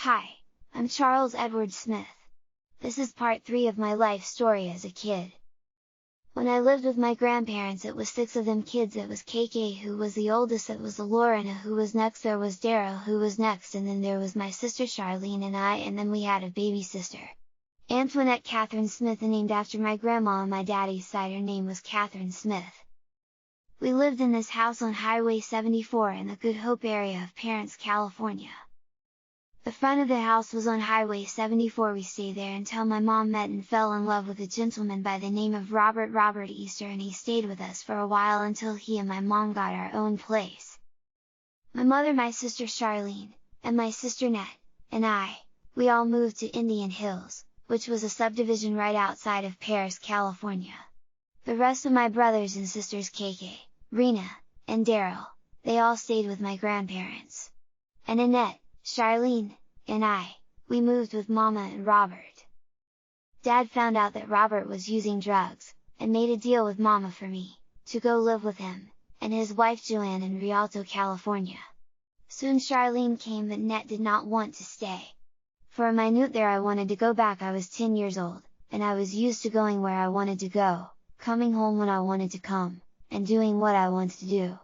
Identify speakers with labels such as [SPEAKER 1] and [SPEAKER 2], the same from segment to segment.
[SPEAKER 1] Hi, I'm Charles Edward Smith. This is part 3 of my life story as a kid. When I lived with my grandparents, it was 6 of them kids. It was KK who was the oldest, it was Lorena who was next, there was Daryl who was next, and then there was my sister Charlene and I, and then we had a baby sister, Antoinette Catherine Smith, named after my grandma on my daddy's side. Her name was Catherine Smith. We lived in this house on Highway 74 in the Good Hope area of Parents, California. The front of the house was on Highway 74. We stayed there until my mom met and fell in love with a gentleman by the name of Robert Easter, and he stayed with us for a while until he and my mom got our own place. My mother, my sister Charlene, and my sister Nat, and I, we all moved to Indian Hills, which was a subdivision right outside of Paris, California. The rest of my brothers and sisters KK, Rena, and Daryl, they all stayed with my grandparents. And Annette, Charlene, and I, we moved with Mama and Robert. Dad found out that Robert was using drugs, and made a deal with Mama for me, to go live with him, and his wife Joanne in Rialto, California. Soon Charlene came, but Annette did not want to stay. For a minute there I wanted to go back. I was 10 years old, and I was used to going where I wanted to go, coming home when I wanted to come, and doing what I wanted to do.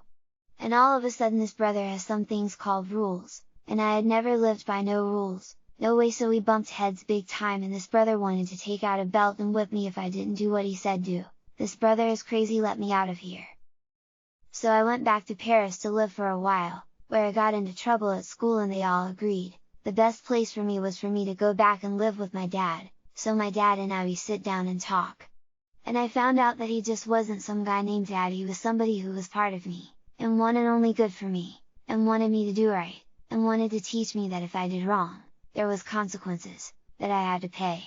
[SPEAKER 1] And all of a sudden this brother has some things called rules, and I had never lived by no rules, no way, so we bumped heads big time, and this brother wanted to take out a belt and whip me if I didn't do what he said do. This brother is crazy, let me out of here! So I went back to Paris to live for a while, where I got into trouble at school, and they all agreed, the best place for me was for me to go back and live with my dad. So my dad and I, we sit down and talk. And I found out that he just wasn't some guy named Dad, he was somebody who was part of me, and wanted only good for me, and wanted me to do right, and wanted to teach me that if I did wrong, there was consequences, that I had to pay.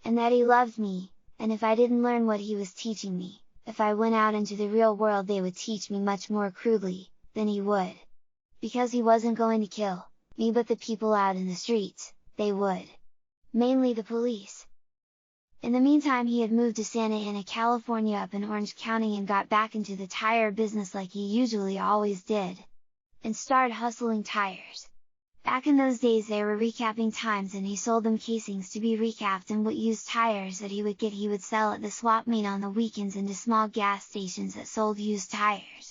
[SPEAKER 1] And that he loved me, and if I didn't learn what he was teaching me, if I went out into the real world, they would teach me much more crudely than he would. Because he wasn't going to kill me, but the people out in the streets, they would. Mainly the police. In the meantime, he had moved to Santa Ana, California, up in Orange County, and got back into the tire business like he usually always did, and started hustling tires. Back in those days they were recapping times, and he sold them casings to be recapped, and what used tires that he would get he would sell at the swap meet on the weekends and to small gas stations that sold used tires.